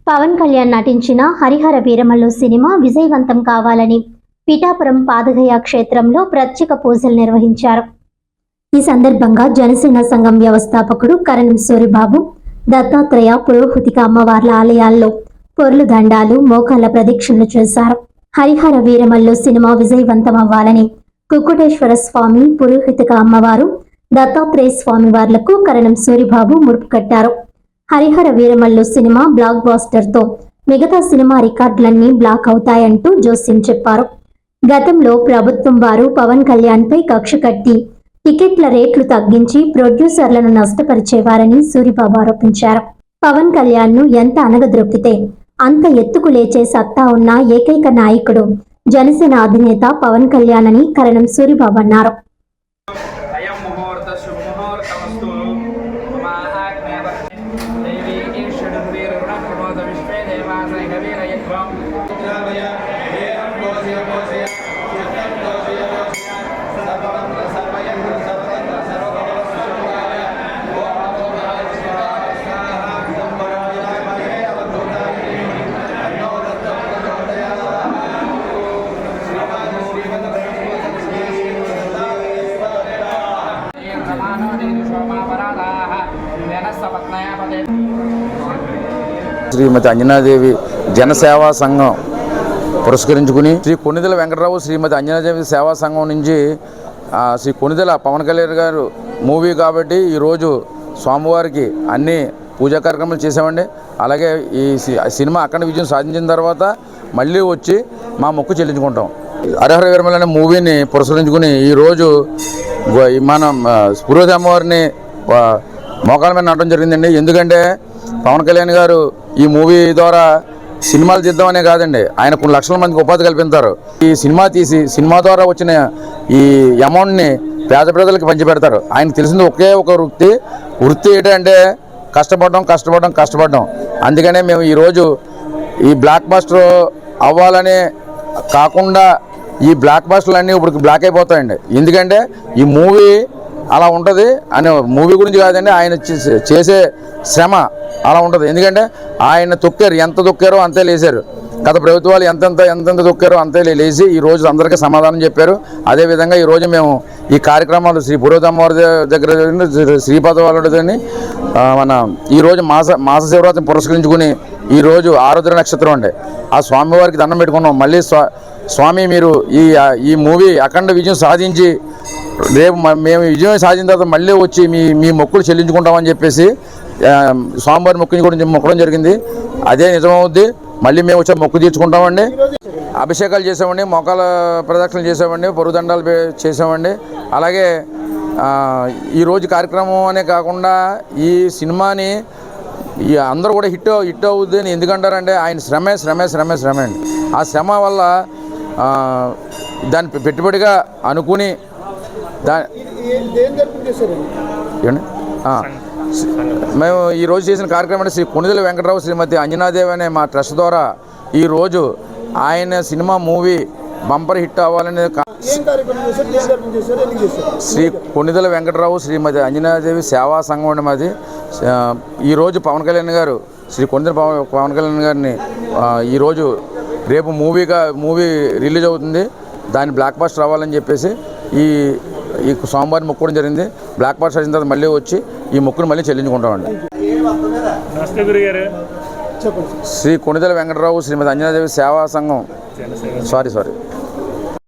పవన్ కళ్యాణ్ నటించిన హరిహర వీరమల్లు సినిమా విజయవంతం కావాలని పిఠాపురం పాదగయ క్షేత్రంలో ప్రత్యేక పూజలు నిర్వహించారు. ఈ సందర్భంగా జనసేన సంఘం వ్యవస్థాపకుడు కరణం సూరిబాబు దత్తాత్రేయ పురోహితిక అమ్మవార్ల ఆలయాల్లో పొర్లు దండాలు మోకాళ్ల ప్రదక్షిణలు చేశారు. హరిహర వీరమల్లు సినిమా విజయవంతం అవ్వాలని కుక్కుటేశ్వర స్వామి పురోహితిక అమ్మవారు దత్తాత్రేయ స్వామి వార్లకు కరణం సూరిబాబు ముడుపు కట్టారు. Harihara Veeramallu cinema blockbuster తో మిగతా సినిమా రికార్డులన్నీ బ్లాక్ అవుతాయంటూ జోస్యం చెప్పారు. గతంలో ప్రభుత్వం వారు పవన్ కళ్యాణ్ పై కక్ష కట్టి టికెట్ల రేట్లు తగ్గించి ప్రొడ్యూసర్లను నష్టపరిచేవారని సూరిబాబు ఆరోపించారు. పవన్ కళ్యాణ్ ను ఎంత అనగద్రొక్కితే అంత ఎత్తుకు లేచే సత్తా ఉన్న ఏకైక నాయకుడు జనసేన అధినేత పవన్ కళ్యాణ్ అని కరణం సూరిబాబు అన్నారు. శ్రీమతి అంజనాదేవి జనసేవా సంఘం పురస్కరించుకుని శ్రీ కొణిదెల వెంకటరావు శ్రీమతి అంజనాదేవి సేవా సంఘం నుంచి శ్రీ కొణిదెల పవన్ కళ్యాణ్ గారు మూవీ కాబట్టి ఈరోజు స్వామివారికి అన్ని పూజా కార్యక్రమాలు చేసామండి. అలాగే ఈ సినిమా అఖండ విజయం సాధించిన తర్వాత మళ్ళీ వచ్చి మా మొక్కు చెల్లించుకుంటాం. హరిహర వీరమల్లు అనే మూవీని పురస్కరించుకుని ఈరోజు మనం పురోహిత అమ్మవారిని మోకాల మీద నడడం జరిగిందండి. ఎందుకంటే పవన్ కళ్యాణ్ గారు ఈ మూవీ ద్వారా సినిమాలు తీద్దామనే కాదండి, ఆయన కొన్ని లక్షల మందికి ఉపాధి కల్పిస్తారు. ఈ సినిమా తీసి సినిమా ద్వారా వచ్చిన ఈ అమౌంట్ని పేద ప్రజలకు పంచిపెడతారు. ఆయనకు తెలిసింది ఒకే ఒక వృత్తి ఏంటంటే కష్టపడడం. అందుకనే మేము ఈరోజు ఈ బ్లాక్ బాస్టర్ అవ్వాలనే కాకుండా ఈ బ్లాక్ బాస్టర్లు అన్నీ ఇప్పుడు బ్లాక్ అయిపోతాయండి. ఎందుకంటే ఈ మూవీ అలా ఉంటుంది అనే మూవీ గురించి కాదండి, ఆయన చేసే శ్రమ అలా ఉంటుంది. ఎందుకంటే ఆయన ఎంత తొక్కారో అంతే లేచారు. గత ప్రభుత్వాలు ఎంతెంత తొక్కారో అంతే లేచి ఈరోజు అందరికీ సమాధానం చెప్పారు. అదేవిధంగా ఈరోజు మేము ఈ కార్యక్రమాలు శ్రీ పురోహిత అమ్మవారి దగ్గర శ్రీపాద వాళ్ళని మన ఈరోజు మాస శివరాత్రిని పురస్కరించుకుని ఈరోజు ఆరుద్ర నక్షత్రం అండి, ఆ స్వామివారికి దండం పెట్టుకున్నాం. మళ్ళీ స్వామి మీరు ఈ మూవీ అఖండ విజయం సాధించి రేపు మేము విజయం సాధించిన తర్వాత మళ్ళీ వచ్చి మీ మొక్కులు చెల్లించుకుంటామని చెప్పేసి స్వామివారి మొక్కడం జరిగింది. అదే నిజమవుద్ది. మళ్ళీ మేము వచ్చి మొక్కు తీర్చుకుంటామండి. అభిషేకాలు చేసామండి, మొక్కల ప్రదక్షిణలు చేసామండి, పొరుదండాలు చేసామండి. అలాగే ఈరోజు కార్యక్రమం అనే కాకుండా ఈ సినిమాని అందరూ కూడా హిట్ అవుద్ది అని ఎందుకంటారంటే ఆయన శ్రమే అండి. ఆ శ్రమ వల్ల దాన్ని పెట్టుబడిగా అనుకుని మేము ఈరోజు చేసిన కార్యక్రమం శ్రీ కొణిదెల వెంకటరావు శ్రీమతి అంజనాదేవి అనే మా ట్రస్ట్ ద్వారా ఈరోజు ఆయన సినిమా మూవీ బంపర్ హిట్ అవ్వాలనే శ్రీ కొణిదెల వెంకటరావు శ్రీమతి అంజనాదేవి సేవా సంఘం అండి మాది. ఈరోజు పవన్ కళ్యాణ్ గారు శ్రీ కొణిదెల పవన్ కళ్యాణ్ గారిని ఈరోజు రేపు మూవీ రిలీజ్ అవుతుంది. దాన్ని బ్లాక్ బాస్టర్ అవ్వాలని చెప్పేసి ఈ సోమవారం మొక్కుకోవడం జరిగింది. బ్లాక్ బాస్టర్ అయిన తర్వాత మళ్ళీ వచ్చి ఈ మొక్కును మళ్ళీ చెల్లించుకుంటామండి. శ్రీ కొణిదెల వెంకటరావు శ్రీమతి అంజనాదేవి సేవా సంఘం సారీ